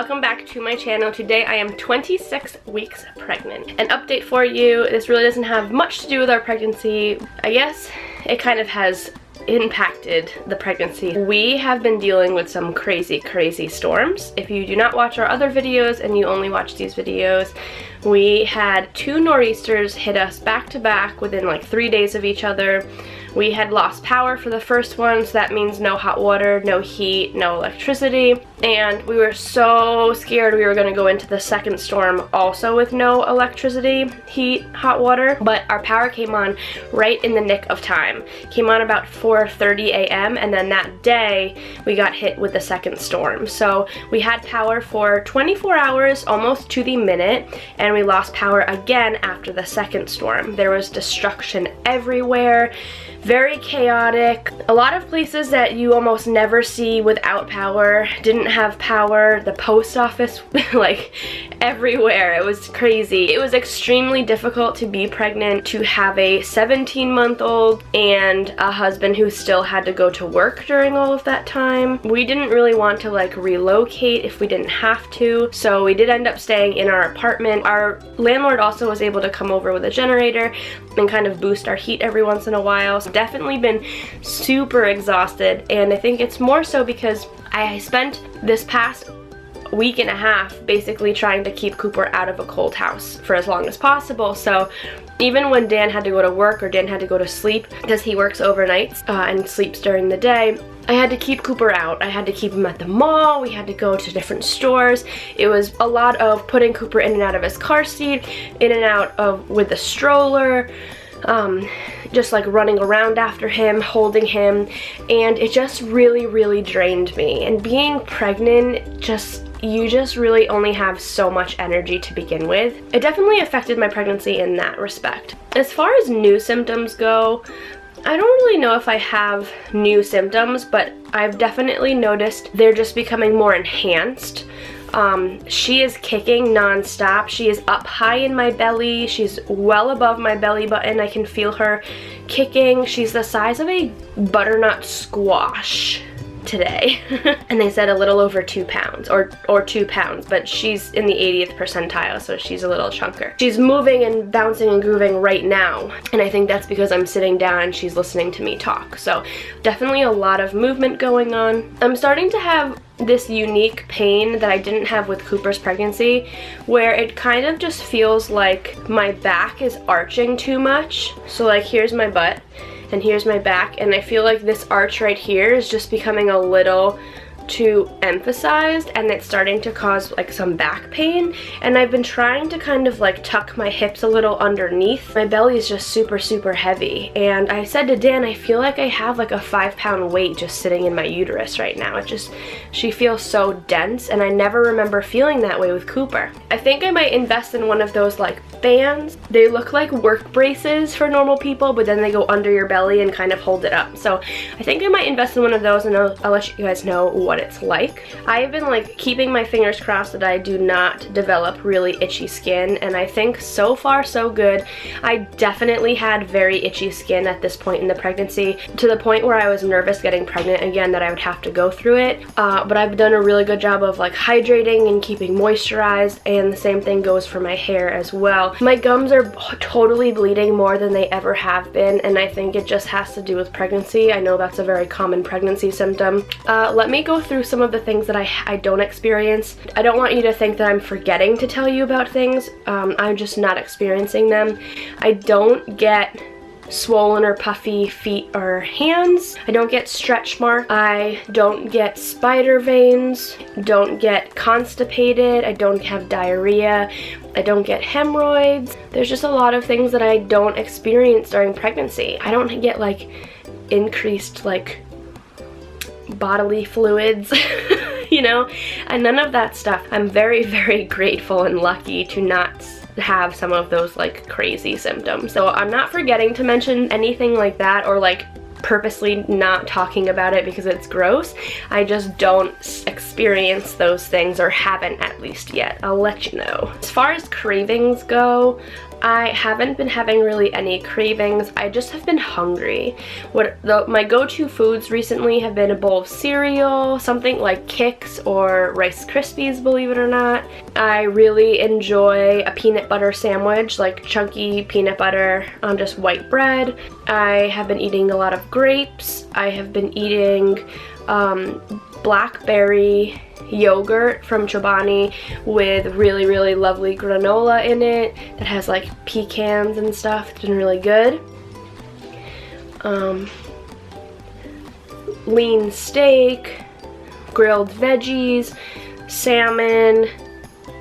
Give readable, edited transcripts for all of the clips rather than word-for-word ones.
welcome back to my channel. Today I am 26 weeks pregnant. An update for you, this really doesn't have much to do with our pregnancy. I guess it kind of has impacted the pregnancy. We have been dealing with some crazy storms. If you do not watch our other videos and you only watch these videos, we had 2 nor'easters hit us back to back within like 3 days of each other. We had lost power for the first one, so that means no hot water, no heat, no electricity, and we were so scared we were going to go into the second storm also with no electricity, heat, hot water, but our power came on right in the nick of time. Came on about 4:30 a.m. and then that day we got hit with the second storm. So we had power for 24 hours almost to the minute, and we lost power again after the second storm. There was destruction everywhere. Very chaotic. A lot of places that you almost never see without power didn't have power. The post office, like everywhere. It was crazy. It was extremely difficult to be pregnant, to have a 17-month-old and a husband who still had to go to work during all of that time. We didn't really want to like relocate if we didn't have to, so we did end up staying in our apartment. Our landlord also was able to come over with a generator and kind of boost our heat every once in a while. So definitely been super exhausted, and I think it's more so because I spent this past week and a half basically trying to keep Cooper out of a cold house for as long as possible. So even when Dan had to go to work or Dan had to go to sleep, because he works overnights and sleeps during the day, I had to keep Cooper out. I had to keep him at the mall. We had to go to different stores. It was a lot of putting Cooper in and out of his car seat, in and out of with the stroller, just like running around after him, holding him, and it just really drained me. And being pregnant, you just really only have so much energy to begin with. It definitely affected my pregnancy in that respect. As far as new symptoms go, I don't really know if I have new symptoms, but I've definitely noticed they're just becoming more enhanced. She is kicking non-stop. She is up high in my belly. She's well above my belly button. I can feel her kicking. She's the size of a butternut squash today. And they said a little over 2 pounds or 2 pounds, but she's in the 80th percentile, so she's a little chunker. She's moving and bouncing and grooving right now, and I think that's because I'm sitting down and she's listening to me talk. So definitely a lot of movement going on. I'm starting to have this unique pain that I didn't have with Cooper's pregnancy, where it kind of just feels like my back is arching too much. So like here's my butt and here's my back, and I feel like this arch right here is just becoming a little too emphasized, and it's starting to cause like some back pain. And I've been trying to kind of like tuck my hips a little underneath. My belly is just super heavy, and I said to Dan, I feel like I have like a 5-pound weight just sitting in my uterus right now. She feels so dense, and I never remember feeling that way with Cooper. I think I might invest in one of those like bands. They look like work braces for normal people, but then they go under your belly and kind of hold it up. So I think I might invest in one of those, and I'll let you guys know what it's like. I've been like keeping my fingers crossed that I do not develop really itchy skin, and I think so far so good. I definitely had very itchy skin at this point in the pregnancy, to the point where I was nervous getting pregnant again that I would have to go through it, but I've done a really good job of like hydrating and keeping moisturized, and the same thing goes for my hair as well. My gums are totally bleeding more than they ever have been, and I think it just has to do with pregnancy. I know that's a very common pregnancy symptom. Let me go through some of the things that I don't experience. I don't want you to think that I'm forgetting to tell you about things. I'm just not experiencing them. I don't get swollen or puffy feet or hands. I don't get stretch marks. I don't get spider veins. Don't get constipated. I don't have diarrhea. I don't get hemorrhoids. There's just a lot of things that I don't experience during pregnancy. I don't get like increased like bodily fluids, you know, and none of that stuff. I'm very grateful and lucky to not have some of those like crazy symptoms. So I'm not forgetting to mention anything like that, or like purposely not talking about it because it's gross. I just don't experience those things, or haven't at least yet. I'll let you know. As far as cravings go, I haven't been having really any cravings. I just have been hungry. My go-to foods recently have been a bowl of cereal, something like Kix or Rice Krispies, believe it or not. I really enjoy a peanut butter sandwich, like chunky peanut butter on just white bread. I have been eating a lot of grapes. I have been eating blackberry yogurt from Chobani with really, really lovely granola in it that has like pecans and stuff. It's been really good. Lean steak, grilled veggies, salmon,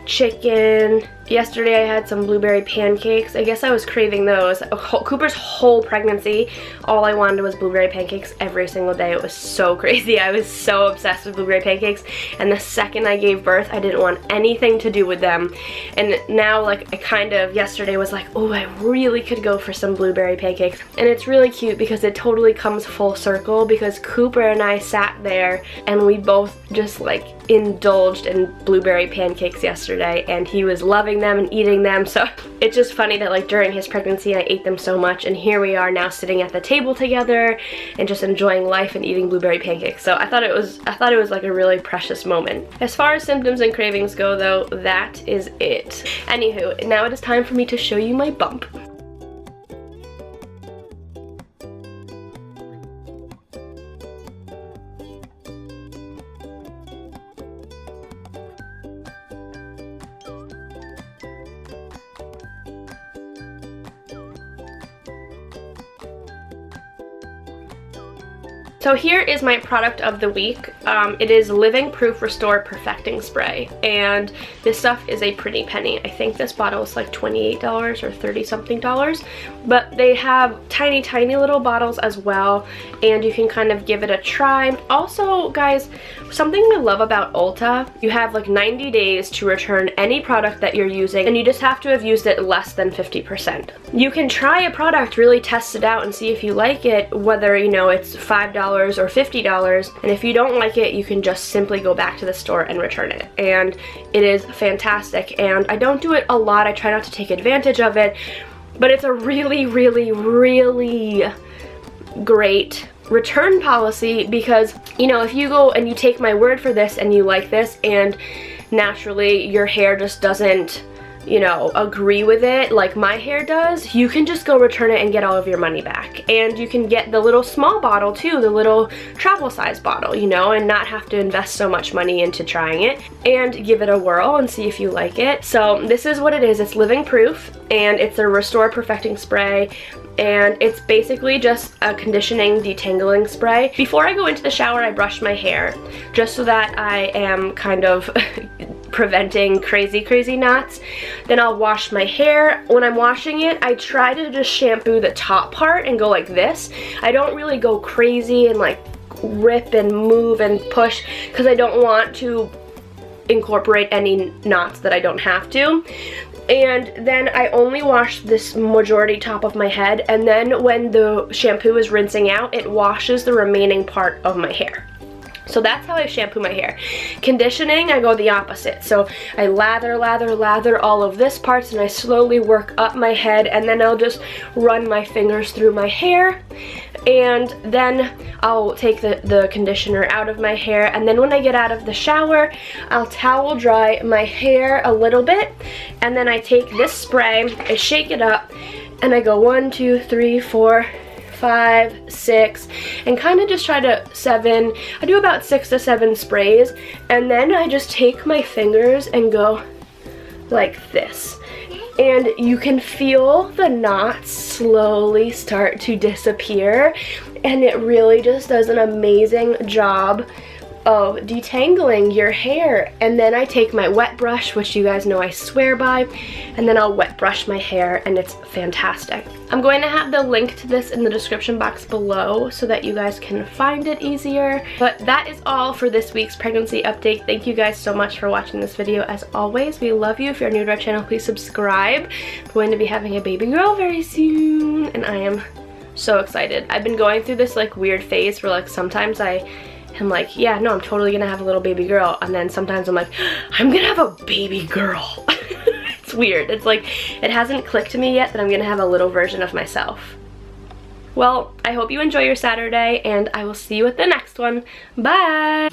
chicken. Yesterday I had some blueberry pancakes. I guess I was craving those. Cooper's whole pregnancy, all I wanted was blueberry pancakes every single day. It was so crazy. I was so obsessed with blueberry pancakes, and the second I gave birth, I didn't want anything to do with them. And now, like, I kind of yesterday was like, oh, I really could go for some blueberry pancakes. And it's really cute because it totally comes full circle, because Cooper and I sat there and we both just like indulged in blueberry pancakes yesterday, and he was loving them and eating them. So it's just funny that like during his pregnancy I ate them so much, and here we are now sitting at the table together and just enjoying life and eating blueberry pancakes. So I thought it was like a really precious moment. As far as symptoms and cravings go though, that is it. Anywho, now it is time for me to show you my bump. So here is my product of the week. It is Living Proof Restore Perfecting Spray, and this stuff is a pretty penny. I think this bottle is like $28 or 30 something dollars, but they have tiny little bottles as well, and you can kind of give it a try. Also, guys, something I love about Ulta, you have like 90 days to return any product that you're using, and you just have to have used it less than 50%. You can try a product, really test it out and see if you like it, whether, you know, it's $5 or $50, and if you don't like it, you can just simply go back to the store and return it. And it is fantastic, and I don't do it a lot. I try not to take advantage of it, but it's a really great return policy, because, you know, if you go and you take my word for this and you like this and naturally your hair just doesn't, you know, agree with it like my hair does, you can just go return it and get all of your money back. And you can get the little small bottle too, the little travel size bottle, you know, and not have to invest so much money into trying it, and give it a whirl and see if you like it. So this is what it is. It's Living Proof, and it's a Restore Perfecting Spray, and it's basically just a conditioning detangling spray. Before I go into the shower, I brush my hair just so that I am kind of preventing crazy knots. Then I'll wash my hair. When I'm washing it, I try to just shampoo the top part and go like this. I don't really go crazy and like rip and move and push, because I don't want to incorporate any knots that I don't have to. And then I only wash this majority top of my head, and then when the shampoo is rinsing out, it washes the remaining part of my hair. So that's how I shampoo my hair. Conditioning, I go the opposite. So I lather all of this parts, and I slowly work up my head, and then I'll just run my fingers through my hair, and then I'll take the conditioner out of my hair, and then when I get out of the shower, I'll towel dry my hair a little bit, and then I take this spray, I shake it up, and I go 1, 2, 3, 4, 5, 6, and kind of just try to I do about 6 to 7 sprays, and then I just take my fingers and go like this. And you can feel the knots slowly start to disappear, and it really just does an amazing job of detangling your hair. And then I take my wet brush, which you guys know I swear by, and then I'll wet brush my hair, and it's fantastic. I'm going to have the link to this in the description box below so that you guys can find it easier. But that is all for this week's pregnancy update. Thank you guys so much for watching this video. As always, we love you. If you're new to our channel, please subscribe. I'm going to be having a baby girl very soon, and I am so excited. I've been going through this like weird phase where like sometimes I'm like, yeah, no, I'm totally gonna have a little baby girl, and then sometimes I'm like, I'm gonna have a baby girl. It's weird. It's like, it hasn't clicked to me yet that I'm gonna have a little version of myself. Well, I hope you enjoy your Saturday, and I will see you at the next one. Bye!